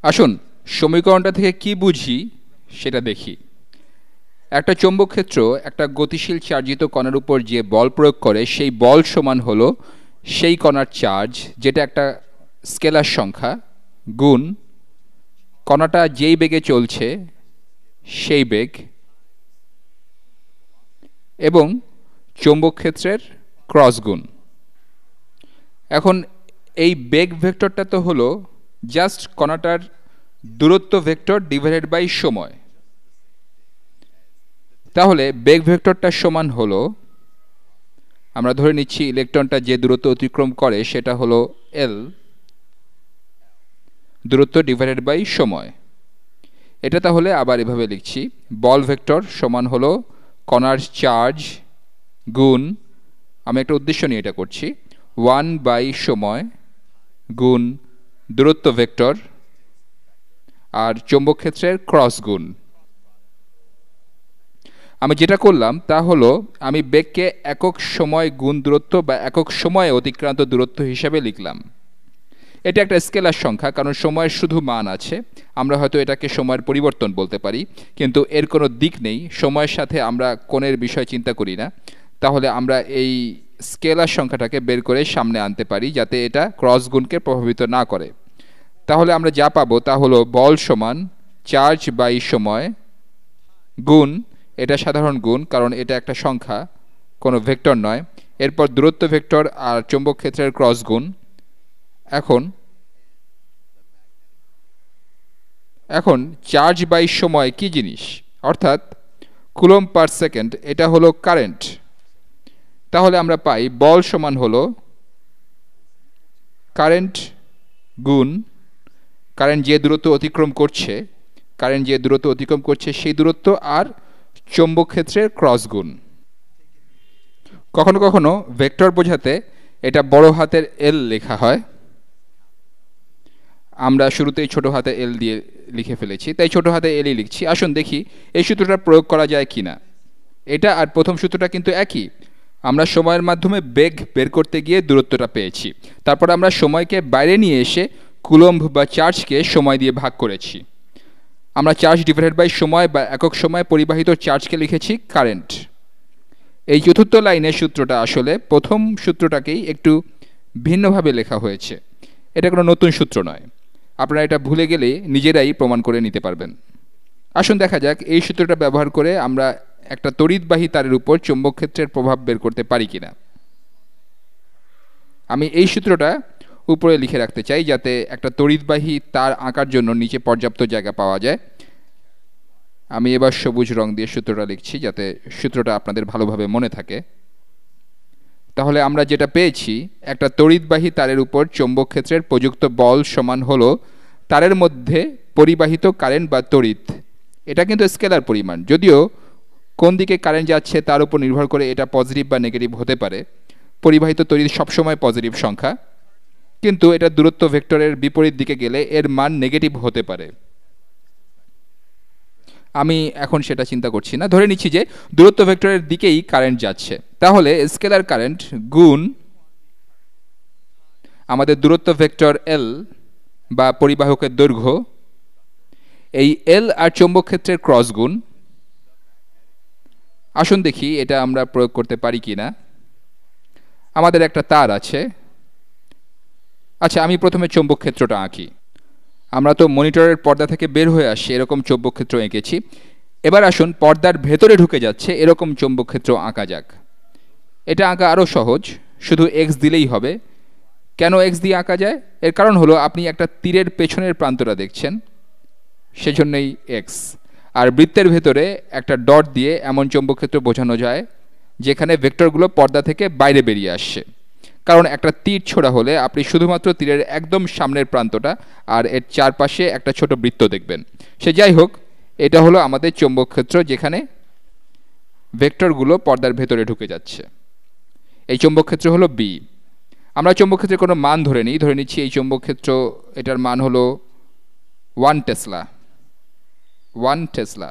আসুন সমীকরণটা থেকে কি বুঝি সেটা দেখি। একটা চৌম্বক ক্ষেত্র একটা গতিশীল চার্জিত কণার উপর যে বল প্রয়োগ করে সেই বল সমান হলো সেই কণার চার্জ, যেটা একটা স্কেলার সংখ্যা, গুণ কণাটা যেই বেগে চলছে সেই বেগ এবং চৌম্বক ক্ষেত্রের ক্রস গুণ। এখন এই বেগ ভেক্টরটা তো হলো জাস্ট কণাটার দূরত্ব ভেক্টর ডিভাইডেড বাই সময়। তাহলে বেগ ভেক্টরটা সমান হলো, আমরা ধরে নিচ্ছি ইলেকট্রনটা যে দূরত্ব অতিক্রম করে সেটা হলো এল, দূরত্ব ডিভাইডেড বাই সময়। এটা তাহলে আবার এভাবে লিখছি, বল ভেক্টর সমান হলো কণার চার্জ গুণ, আমি একটা উদ্দেশ্য নিয়ে এটা করছি, 1 বাই সময় গুণ দূরত্ব ভেক্টর আর চৌম্বক ক্ষেত্রের ক্রস গুণ। আমি যেটা করলাম তা হলো আমি বেগকে একক সময় গুণ দূরত্ব বা একক সময়ে অতিক্রান্ত দূরত্ব হিসাবে লিখলাম। এটা একটা স্কেলার সংখ্যা, কারণ সময়ের শুধু মান আছে। আমরা হয়তো এটাকে সময়ের পরিবর্তন বলতে পারি, কিন্তু এর কোনো দিক নেই। সময়ের সাথে আমরা কোণের বিষয় চিন্তা করি না। তাহলে আমরা এই স্কেলার সংখ্যাটাকে বের করে সামনে আনতে পারি যাতে এটা ক্রস গুণকে প্রভাবিত না করে। তাহলে আমরা যা পাবো তা হলো বল সমান চার্জ বাই সময় গুণ, এটা সাধারণ গুণ কারণ এটা একটা সংখ্যা, কোনো ভেক্টর নয়। এরপর দূরত্ব ভেক্টর আর চৌম্বক ক্ষেত্রের ক্রস গুণ। এখন চার্জ বাই সময় কি জিনিস, অর্থাৎ কুলম পার সেকেন্ড, এটা হলো কারেন্ট। তাহলে আমরা পাই বল সমান হলো কারেন্ট গুণ কারেন্ট যে দূরত্ব অতিক্রম করছে সেই দূরত্ব আর চৌম্বক ক্ষেত্রের ক্রস গুণ। কখনো কখনো ভেক্টর বোঝাতে এটা বড় হাতের এল লেখা হয়, আমরা শুরুতেই ছোট হাতে এল দিয়ে লিখে ফেলেছি, তাই ছোট হাতে এলই লিখছি। আসুন দেখি এই সূত্রটা প্রয়োগ করা যায় কিনা। এটা আর প্রথম সূত্রটা কিন্তু একই। আমরা সময়ের মাধ্যমে বেগ বের করতে গিয়ে দূরত্বটা পেয়েছি, তারপর আমরা সময়কে বাইরে নিয়ে এসে কুলম্ব বা চার্জকে সময় দিয়ে ভাগ করেছি। আমরা চার্জ ডিভাইডেড বাই সময় বা একক সময় পরিবাহিত চার্জকে লিখেছি কারেন্ট। এই চতুর্থ লাইনের সূত্রটা আসলে প্রথম সূত্রটাকেই একটু ভিন্নভাবে লেখা হয়েছে। এটা কোনো নতুন সূত্র নয়, আপনারা এটা ভুলে গেলে নিজেরাই প্রমাণ করে নিতে পারবেন। আসুন দেখা যাক এই সূত্রটা ব্যবহার করে আমরা একটা তড়িৎবাহী তারের উপর চৌম্বক ক্ষেত্রের প্রভাব বের করতে পারি কিনা। আমি এই সূত্রটা উপরে লিখে রাখতে চাই যাতে একটা তড়িৎবাহী তার আঁকার জন্য নিচে পর্যাপ্ত জায়গা পাওয়া যায়। আমি এবার সবুজ রং দিয়ে সূত্রটা লিখছি যাতে সূত্রটা আপনাদের ভালোভাবে মনে থাকে। তাহলে আমরা যেটা পেয়েছি, একটা তড়িৎবাহী তারের উপর চৌম্বক ক্ষেত্রের প্রযুক্ত বল সমান হলো তারের মধ্যে পরিবাহিত কারেন্ট বা তড়িৎ। এটা কিন্তু স্কেলার পরিমাণ, যদিও কোন দিকে কারেন্ট যাচ্ছে তার উপর নির্ভর করে এটা পজিটিভ বা নেগেটিভ হতে পারে। পরিবাহিত তড়িৎ সবসময় পজিটিভ সংখ্যা, কিন্তু এটা দূরত্ব ভেক্টরের বিপরীত দিকে গেলে এর মান নেগেটিভ হতে পারে। আমি এখন সেটা চিন্তা করছি না, ধরে নিচ্ছি যে দূরত্ব ভেক্টরের দিকেই কারেন্ট যাচ্ছে। তাহলে স্কেলার কারেন্ট গুণ আমাদের দূরত্ব ভেক্টর এল বা পরিবাহকের দৈর্ঘ্য, এই এল আর চৌম্বক ক্ষেত্রের ক্রস গুণ। আসুন দেখি এটা আমরা প্রয়োগ করতে পারি কিনা। আমাদের একটা তার আছে। আচ্ছা, আমি প্রথমে চৌম্বক ক্ষেত্রটা আঁকি। আমরা তো মনিটরের পর্দা থেকে বের হয়ে আসছি এরকম চৌম্বক ক্ষেত্র এঁকেছি। এবার আসুন পর্দার ভেতরে ঢুকে যাচ্ছে এরকম চৌম্বক ক্ষেত্র আঁকা যাক। এটা আঁকা আরও সহজ, শুধু এক্স দিলেই হবে। কেন এক্স দিয়ে আঁকা যায়? এর কারণ হলো আপনি একটা তীরের পেছনের প্রান্তটা দেখছেন, সেজন্যই এক্স। আর বৃত্তের ভেতরে একটা ডট দিয়ে এমন চৌম্বক ক্ষেত্র বোঝানো যায় যেখানে ভেক্টরগুলো পর্দা থেকে বাইরে বেরিয়ে আসছে। কারণ একটা তীর ছোড়া হলে আপনি শুধুমাত্র তীরের একদম সামনের প্রান্তটা আর এর চারপাশে একটা ছোট বৃত্ত দেখবেন। সে যাই হোক, এটা হলো আমাদের চৌম্বক ক্ষেত্র যেখানে ভেক্টরগুলো পর্দার ভেতরে ঢুকে যাচ্ছে। এই চৌম্বক ক্ষেত্র হলো বি। আমরা চৌম্বক ক্ষেত্রের কোনো মান ধরে নিচ্ছি এই চৌম্বক ক্ষেত্র, এটার মান হলো 1 টেসলা।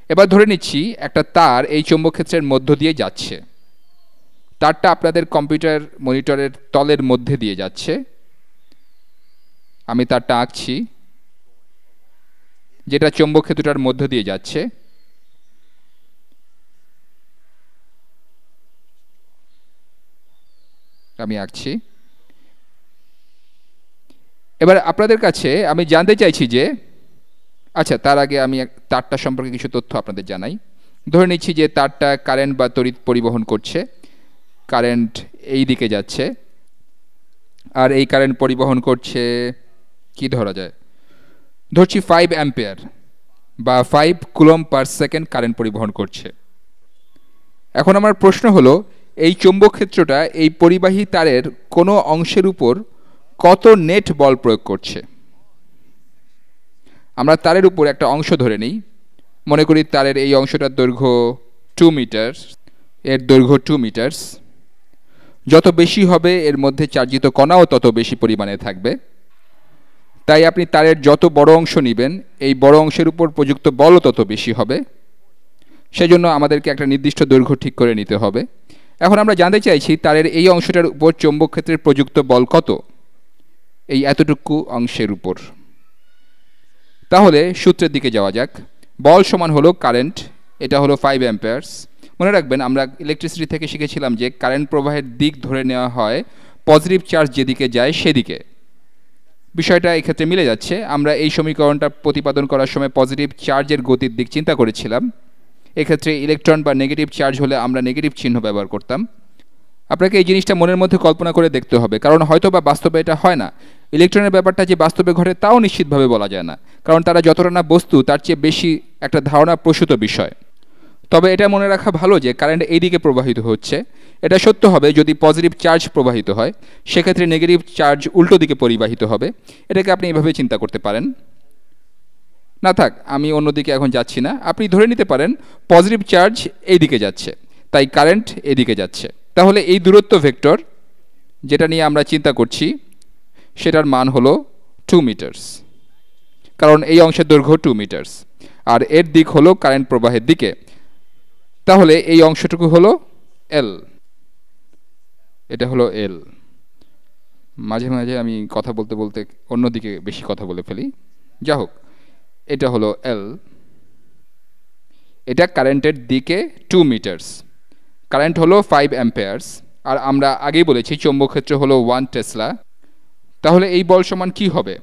এবার ধরে নিচ্ছি একটা তার এই চৌম্বক ক্ষেত্রের মধ্য দিয়ে যাচ্ছে। তারটা আপনাদের কম্পিউটার মনিটরের তলের মধ্যে দিয়ে যাচ্ছে। আমি তারটা আঁকছি, যেটা চৌম্বক ক্ষেত্রটার মধ্য দিয়ে যাচ্ছে। আমি আঁকছি। এবার আপনাদের কাছে আমি জানতে চাইছি যে, আচ্ছা তার আগে আমি তারটা সম্পর্কে কিছু তথ্য আপনাদের জানাই। ধরে নিচ্ছি যে তারটা কারেন্ট বা তড়িৎ পরিবহন করছে, কারেন্ট এই দিকে যাচ্ছে, আর এই কারেন্ট পরিবহন করছে, কি ধরা যায়, ধরছি 5 অ্যাম্পিয়ার বা 5 কুলম্ব পার সেকেন্ড কারেন্ট পরিবহন করছে। এখন আমার প্রশ্ন হলো, এই চৌম্বক ক্ষেত্রটা এই পরিবাহী তারের কোনো অংশের উপর কত নেট বল প্রয়োগ করছে। আমরা তারের উপর একটা অংশ ধরে নিই, মনে করি তারের এই অংশটার দৈর্ঘ্য 2 মিটার, এর দৈর্ঘ্য 2 মিটার। যত বেশি হবে এর মধ্যে চার্জিত কণাও তত বেশি পরিমাণে থাকবে। তাই আপনি তারের যত বড় অংশ নেবেন, এই বড় অংশের উপর প্রযুক্ত বলও তত বেশি হবে। সেজন্য আমাদেরকে একটা নির্দিষ্ট দৈর্ঘ্য ঠিক করে নিতে হবে। এখন আমরা জানতে চাইছি তারের এই অংশটার উপর চৌম্বক ক্ষেত্রের প্রযুক্ত বল কত, এই এতটুকু অংশের উপর। তাহলে সূত্রের দিকে যাওয়া যাক। বল সমান হলো কারেন্ট, এটা হলো 5 অ্যাম্পিয়ার্স। মনে রাখবেন আমরা ইলেকট্রিসিটি থেকে শিখেছিলাম যে কারেন্ট প্রবাহের দিক ধরে নেওয়া হয় পজিটিভ চার্জ যেদিকে যায় সেদিকে। বিষয়টা এই ক্ষেত্রে মিলে যাচ্ছে। আমরা এই সমীকরণটা প্রতিপাদন করার সময় পজিটিভ চার্জের গতির দিক চিন্তা করেছিলাম। এক্ষেত্রে ইলেকট্রন বা নেগেটিভ চার্জ হলে আমরা নেগেটিভ চিহ্ন ব্যবহার করতাম। আপনাকে এই জিনিসটা মনের মধ্যে কল্পনা করে দেখতে হবে, কারণ হয়তো বা বাস্তবে এটা হয় না। ইলেকট্রনের ব্যাপারটা যে বাস্তবে ঘটে তাও নিশ্চিতভাবে বলা যায় না, কারণ তারা যতটা না বস্তু তার চেয়ে বেশি একটা ধারণা প্রসূত বিষয়। তবে এটা মনে রাখা ভালো যে কারেন্ট এই দিকে প্রবাহিত হচ্ছে। এটা সত্য হবে যদি পজিটিভ চার্জ প্রবাহিত হয়, সেক্ষেত্রে নেগেটিভ চার্জ উল্টো দিকে পরিবাহিত হবে। এটাকে আপনি এভাবে চিন্তা করতে পারেন। না থাক, আমি অন্যদিকে এখন যাচ্ছি না। আপনি ধরে নিতে পারেন পজিটিভ চার্জ এই দিকে যাচ্ছে, তাই কারেন্ট এদিকে যাচ্ছে। তাহলে এই দূরত্ব ভেক্টর যেটা নিয়ে আমরা চিন্তা করছি সেটার মান হলো 2 মিটার্স, কারণ এই অংশের দৈর্ঘ্য 2 মিটার্স, আর এর দিক হলো কারেন্ট প্রবাহের দিকে। তাহলে এই অংশটুকু হলো এল, এটা হলো এল। মাঝে মাঝে আমি কথা বলতে বলতে অন্যদিকে বেশি কথা বলে ফেলি। যা হোক, এটা হলো এল, এটা কারেন্টের দিকে 2 মিটার্স। কারেন্ট হলো 5 অ্যাম্পিয়ার্স, আর আমরা আগেই বলেছি চৌম্বক ক্ষেত্র হলো 1 টেসলা। তাহলে এই বল সমান কি হবে?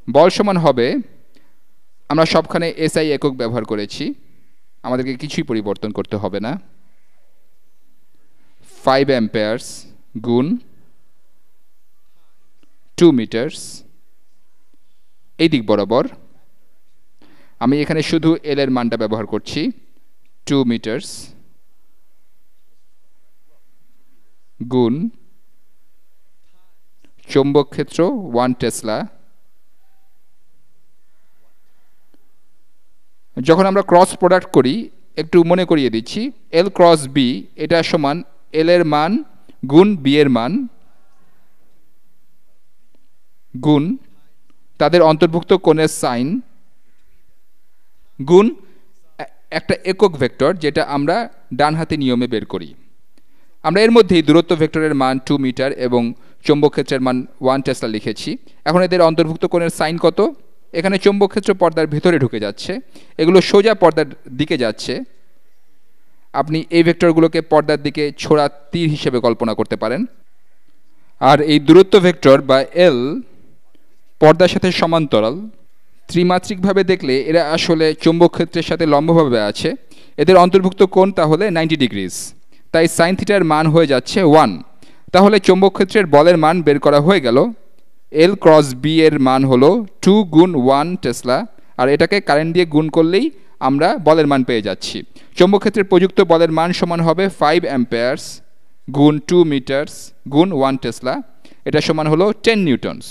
বল সমান হবে, আমরা সবখানে এসআই একক ব্যবহার করেছি, আমাদেরকে কিছুই পরিবর্তন করতে হবে না। 5 অ্যাম্পিয়ার্স গুণ 2 মিটার্স এই দিক বরাবর। আমি এখানে শুধু এল এর মানটা ব্যবহার করছি, 2 মিটার্স গুণ চৌম্বক ক্ষেত্র 1 টেসলা। যখন আমরা ক্রস প্রোডাক্ট করি, একটু মনে করিয়ে দিচ্ছি, এল ক্রস বি এটা সমান এল এর মান গুণ বি এর মান গুণ তাদের অন্তর্ভুক্ত কোণের সাইন গুণ একটা একক ভেক্টর যেটা আমরা ডানহাতি নিয়মে বের করি। আমরা এর মধ্যেই দূরত্ব ভেক্টরের মান 2 মিটার এবং চৌম্বক ক্ষেত্রের মান 1 টেসলা লিখেছি। এখন এদের অন্তর্ভুক্ত কোণের সাইন কত? এখানে চৌম্বক ক্ষেত্র পর্দার ভিতরে ঢুকে যাচ্ছে, এগুলো সোজা পর্দার দিকে যাচ্ছে। আপনি এই ভেক্টরগুলোকে পর্দার দিকে ছোড়া তীর হিসেবে কল্পনা করতে পারেন। আর এই দূরত্ব ভেক্টর বা এল পর্দার সাথে সমান্তরাল। ত্রিমাত্রিকভাবে দেখলে এরা আসলে চৌম্বক ক্ষেত্রের সাথে লম্বভাবে আছে। এদের অন্তর্ভুক্ত কোণ তাহলে 90 ডিগ্রিজ, তাই সাইন থিটার মান হয়ে যাচ্ছে 1। তাহলে চৌম্বক ক্ষেত্রের বলের মান বের করা হয়ে গেল। এল ক্রস বি এর মান হলো 2 গুণ 1 টেসলা, আর এটাকে কারেন্ট দিয়ে গুণ করলেই আমরা বলের মান পেয়ে যাচ্ছি। চৌম্বক ক্ষেত্রের প্রযুক্ত বলের মান সমান হবে 5 অ্যাম্পিয়ার্স গুণ 2 মিটার্স গুণ 1 টেসলা, এটা সমান হলো 10 নিউটনস।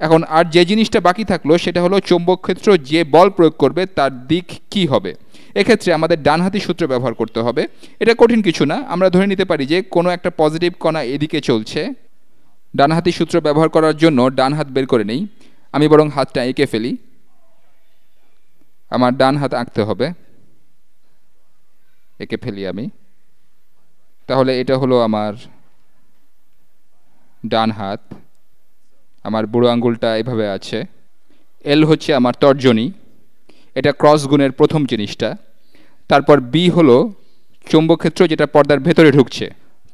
এখন আর যে জিনিসটা বাকি থাকলো সেটা হলো চৌম্বক ক্ষেত্র যে বল প্রয়োগ করবে তার দিক কি হবে। এক্ষেত্রে আমাদের ডানহাতি সূত্র ব্যবহার করতে হবে। এটা কঠিন কিছু না, আমরা ধরে নিতে পারি যে কোনো একটা পজিটিভ কণা এদিকে চলছে। ডানহাতি সূত্র ব্যবহার করার জন্য ডান হাত বের করে নেই, আমি বরং হাতটা এঁকে ফেলি। আমার ডান হাত আঁকতে হবে, এঁকে ফেলি আমি। তাহলে এটা হলো আমার ডান হাত, আমার বুড়ো আঙ্গুলটা এভাবে আছে। এল হচ্ছে আমার তর্জনী, এটা ক্রস গুণের প্রথম জিনিসটা। তারপর বি হলো চৌম্বক ক্ষেত্র, যেটা পর্দার ভেতরে ঢুকছে।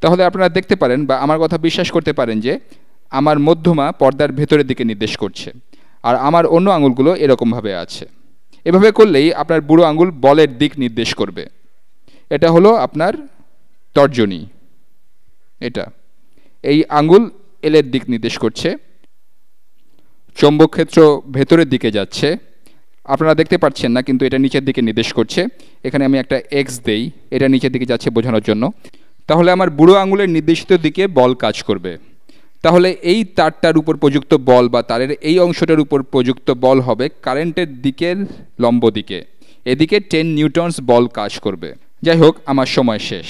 তাহলে আপনারা দেখতে পারেন বা আমার কথা বিশ্বাস করতে পারেন যে আমার মধ্যমা পর্দার ভেতরের দিকে নির্দেশ করছে, আর আমার অন্য আঙুলগুলো এরকমভাবে আছে। এভাবে করলেই আপনার বুড়ো আঙুল বলের দিক নির্দেশ করবে। এটা হলো আপনার তর্জনী, এটা এই আঙুল এলের দিক নির্দেশ করছে। চৌম্বক ক্ষেত্র ভেতরের দিকে যাচ্ছে, আপনারা দেখতে পাচ্ছেন না কিন্তু এটা নিচের দিকে নির্দেশ করছে। এখানে আমি একটা এক্স দেই, এটা নিচের দিকে যাচ্ছে বোঝানোর জন্য। তাহলে আমার বুড়ো আঙুলের নির্দেশিত দিকে বল কাজ করবে। তাহলে এই তারটার উপর প্রযুক্ত বল বা তারের এই অংশটার উপর প্রযুক্ত বল হবে কারেন্টের দিকের লম্ব দিকে, এদিকে 10 নিউটনস বল কাজ করবে। যাই হোক, আমার সময় শেষ।